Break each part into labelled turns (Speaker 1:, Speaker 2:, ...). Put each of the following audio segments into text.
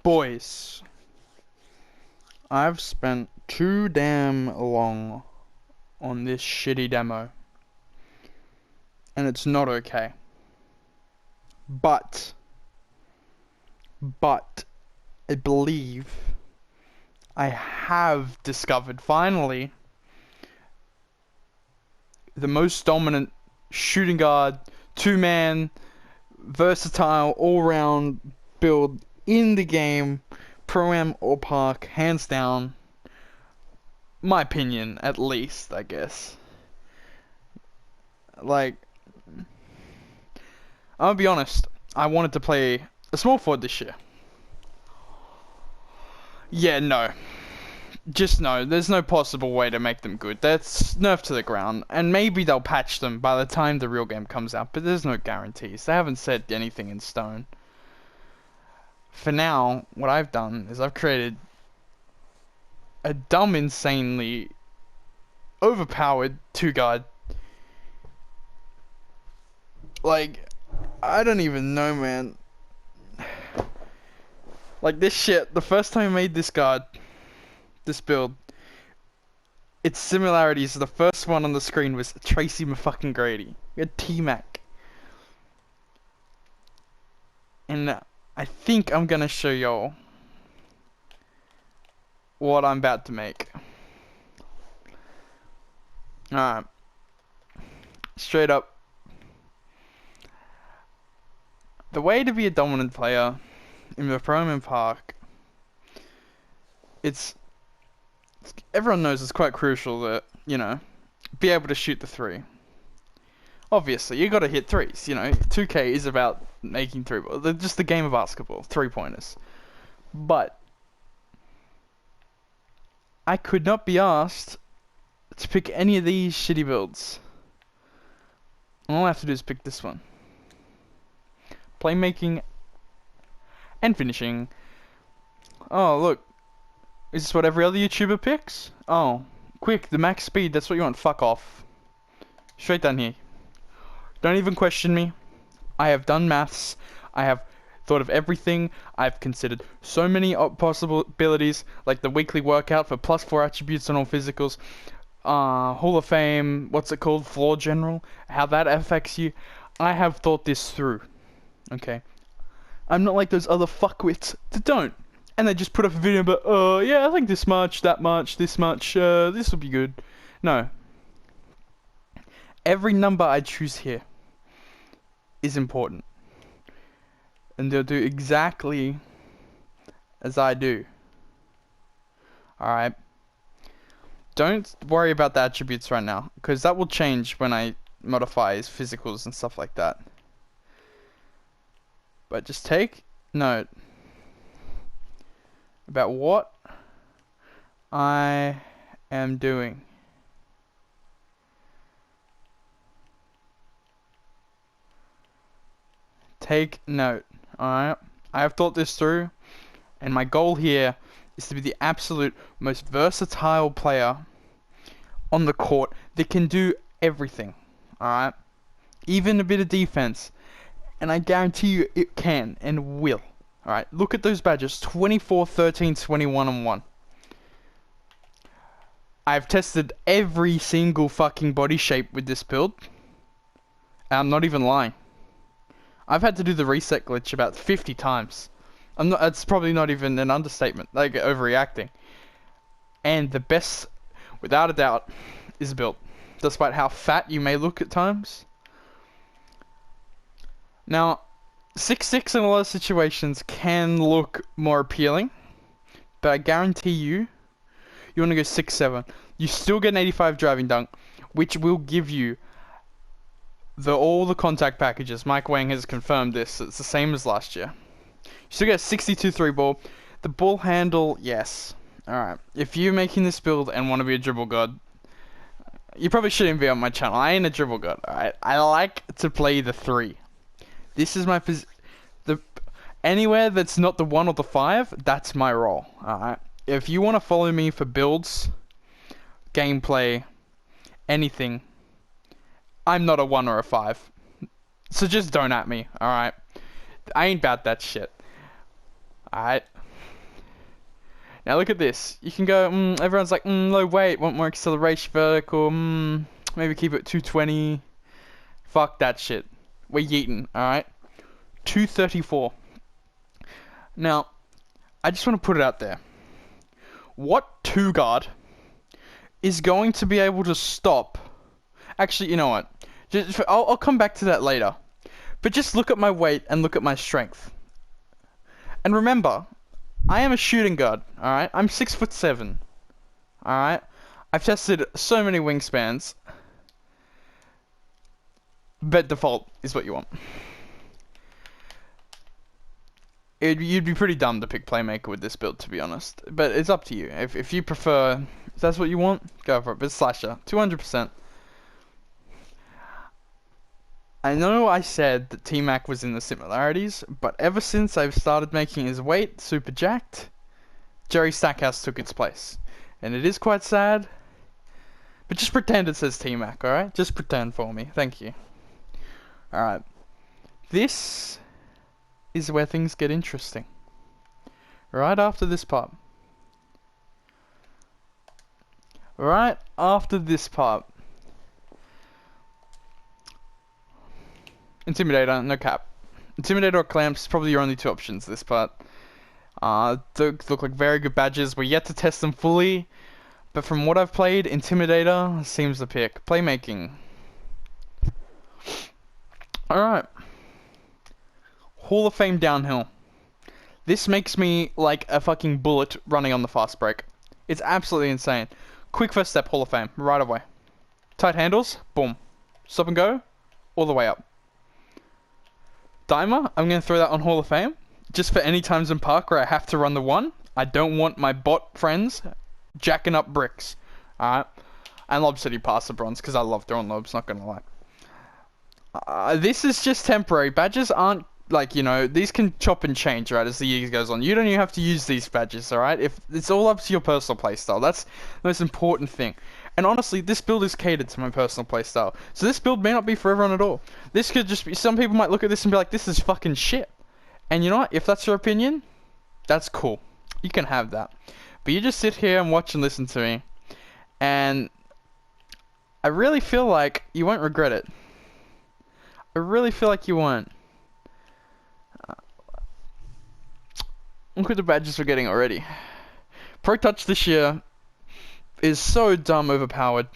Speaker 1: Boys, I've spent too damn long on this shitty demo, and it's not okay. But, I believe I have discovered, finally, the most dominant shooting guard, two-man, versatile, all-round build in the game, Pro-Am or Park, hands down. My opinion, at least, I guess. Like, I'll be honest, I wanted to play a small forward this year. Yeah, no. Just no, there's no possible way to make them good. That's nerfed to the ground, and maybe they'll patch them by the time the real game comes out, but there's no guarantees. They haven't said anything in stone. For now, what I've done is I've created a dumb, insanely overpowered two-guard. Like, I don't even know, man. Like, this shit, the first time I made this guard, this build, its similarities, the first one on the screen was Tracy motherfucking Grady. We had T-Mac. And I think I'm gonna show y'all what I'm about to make. Alright. Straight up. The way to be a dominant player in the Pro-Am Park, everyone knows it's quite crucial that, you know, be able to shoot the three. Obviously, you gotta hit threes, you know. 2K is about making just the game of basketball, three-pointers. But I could not be asked to pick any of these shitty builds. All I have to do is pick this one. Playmaking and finishing. Oh, look. Is this what every other YouTuber picks? Oh, quick, the max speed, that's what you want. Fuck off. Straight down here. Don't even question me. I have done maths. I have thought of everything. I've considered so many possibilities, like the weekly workout for +4 attributes on all physicals, Hall of Fame, what's it called, Floor General, how that affects you. I have thought this through. Okay. I'm not like those other fuckwits that don't. And they just put up a video about, yeah, I think this much, that much, this much, this will be good. No. Every number I choose here is important. And they'll do exactly as I do. Alright. Don't worry about the attributes right now, because that will change when I modify his physicals and stuff like that. But just take note about what I am doing. Take note, alright? I have thought this through, and my goal here is to be the absolute most versatile player on the court that can do everything, alright? Even a bit of defense. And I guarantee you it can and will. Alright, look at those badges. 24, 13, 21, and 1. I've tested every single fucking body shape with this build. And I'm not even lying. I've had to do the reset glitch about 50 times. It's probably not even an understatement. Like, overreacting. And the best, without a doubt, is built. Despite how fat you may look at times. Now, 6'6" in a lot of situations can look more appealing, but I guarantee you want to go 6'7". You still get an 85 driving dunk, which will give you all the contact packages. Mike Wang has confirmed this. It's the same as last year. You still get a 62 3 ball. The ball handle, yes. Alright, if you're making this build and want to be a dribble god, you probably shouldn't be on my channel. I ain't a dribble god, alright? I like to play the 3. This is my anywhere that's not the 1 or the 5, that's my role. Alright. If you want to follow me for builds, gameplay, anything, I'm not a 1 or a 5. So just don't at me, alright? I ain't about that shit. Alright. Now look at this. You can go, everyone's like, low weight, want more acceleration, vertical, maybe keep it 220. Fuck that shit. We're yeeting, alright? 234. Now, I just want to put it out there. What 2-guard is going to be able to stop... Actually, you know what? I'll come back to that later. But just look at my weight and look at my strength. And remember, I am a shooting guard, alright? I'm 6'7". Alright? I've tested so many wingspans. But default is what you want. You'd be pretty dumb to pick playmaker with this build, to be honest. But it's up to you. If you prefer, if that's what you want, go for it. But slasher, 200%. I know I said that T-Mac was in the similarities, but ever since I've started making his weight super jacked, Jerry Stackhouse took its place. And it is quite sad. But just pretend it says T-Mac, alright? Just pretend for me. Thank you. Alright. This is where things get interesting. Right after this part. Right after this part. Intimidator, no cap. Intimidator or Clamps, probably your only two options this part. Look like very good badges. We're yet to test them fully. But from what I've played, Intimidator seems the pick. Playmaking. Alright. Hall of Fame downhill. This makes me like a fucking bullet running on the fast break. It's absolutely insane. Quick first step, Hall of Fame, right away. Tight handles, boom. Stop and go, all the way up. Dimer, I'm going to throw that on Hall of Fame. Just for any times in Park where I have to run the one. I don't want my bot friends jacking up bricks. Alright. And Lob City pass the bronze because I love throwing lobs, not going to lie. This is just temporary. Badges aren't, like, you know, these can chop and change, right, as the year goes on. You don't even have to use these badges, alright? If it's all up to your personal playstyle. That's the most important thing. And honestly, this build is catered to my personal playstyle. So this build may not be for everyone at all. This could just be, some people might look at this and be like, this is fucking shit. And you know what? If that's your opinion, that's cool. You can have that. But you just sit here and watch and listen to me. And I really feel like you won't regret it. I really feel like you won't. Look at the badges we're getting already. Pro Touch this year is so dumb overpowered.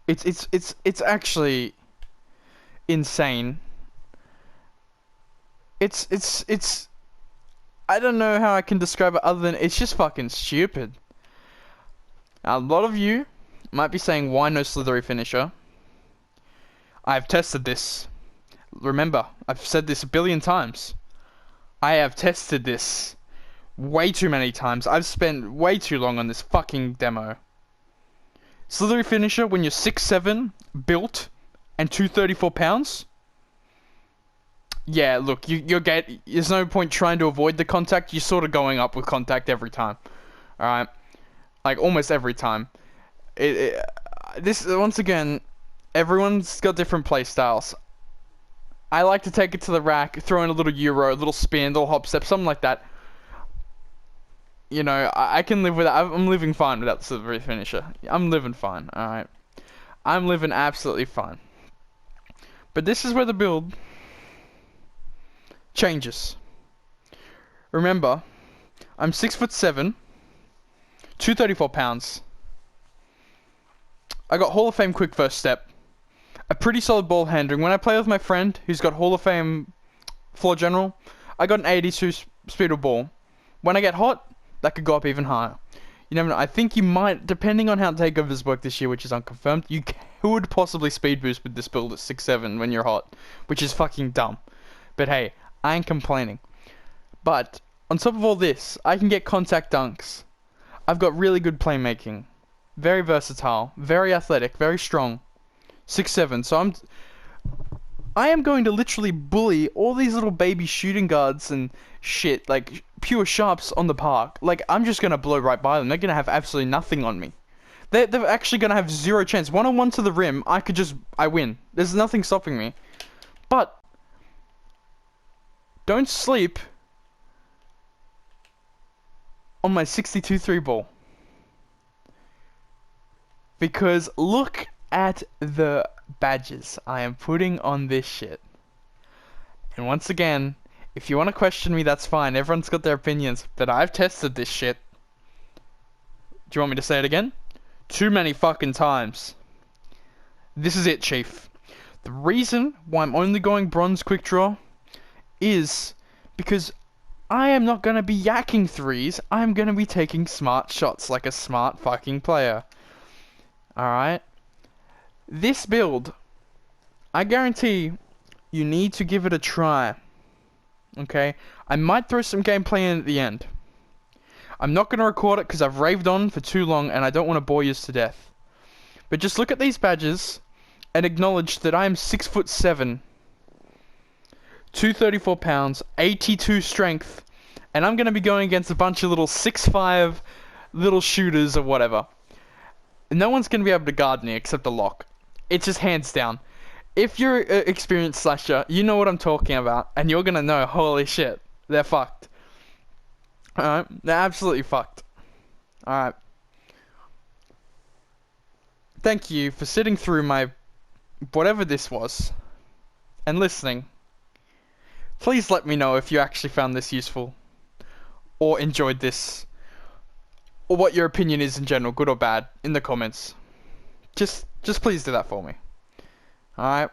Speaker 1: It's actually insane. It's I don't know how I can describe it other than it's just fucking stupid. Now, a lot of you might be saying, why no slithery finisher? I've tested this. Remember, I've said this a billion times. I have tested this way too many times. I've spent way too long on this fucking demo. Slithery finisher when you're 6'7", built, and 234 pounds? Yeah, look, there's no point trying to avoid the contact. You're sort of going up with contact every time. Alright? Like, almost every time. This, once again, everyone's got different play styles. I like to take it to the rack, throw in a little euro, a little spin, a little hop step, something like that. You know, I can live with that. I'm living fine without the slithery finisher. I'm living fine, alright? I'm living absolutely fine. But this is where the build changes. Remember, I'm 6'7", 234 pounds. I got Hall of Fame quick first step. A pretty solid ball handling. When I play with my friend who's got Hall of Fame floor general, I got an 82 speed of ball. When I get hot, that could go up even higher. You never know. I think you might, depending on how takeovers work this year, which is unconfirmed, you could possibly speed boost with this build at 6'7" when you're hot, which is fucking dumb. But hey, I ain't complaining. But on top of all this, I can get contact dunks. I've got really good playmaking. Very versatile, very athletic, very strong. 6'7", so I am going to literally bully all these little baby shooting guards and shit, like pure sharps on the park. Like, I'm just gonna blow right by them. They're gonna have absolutely nothing on me. They're actually gonna have zero chance. One-on-one to the rim, I win. There's nothing stopping me. But don't sleep on my 62 3 ball. Because look at the badges I am putting on this shit. And once again, if you want to question me, that's fine. Everyone's got their opinions. But I've tested this shit. Do you want me to say it again? Too many fucking times. This is it, Chief. The reason why I'm only going bronze quick draw is because I am not going to be yakking threes. I'm going to be taking smart shots like a smart fucking player. Alright? This build, I guarantee you need to give it a try. Okay? I might throw some gameplay in at the end. I'm not going to record it because I've raved on for too long and I don't want to bore you to death. But just look at these badges and acknowledge that I am 6'7", 234 pounds, 82 strength, and I'm going to be going against a bunch of little 6'5" little shooters or whatever. No one's going to be able to guard me except a lock. It's just hands down. If you're an experienced slasher, you know what I'm talking about, and you're going to know, holy shit, they're fucked. Alright, they're absolutely fucked. Alright. Thank you for sitting through my whatever this was and listening. Please let me know if you actually found this useful or enjoyed this or what your opinion is in general, good or bad, in the comments. Just please do that for me. Alright.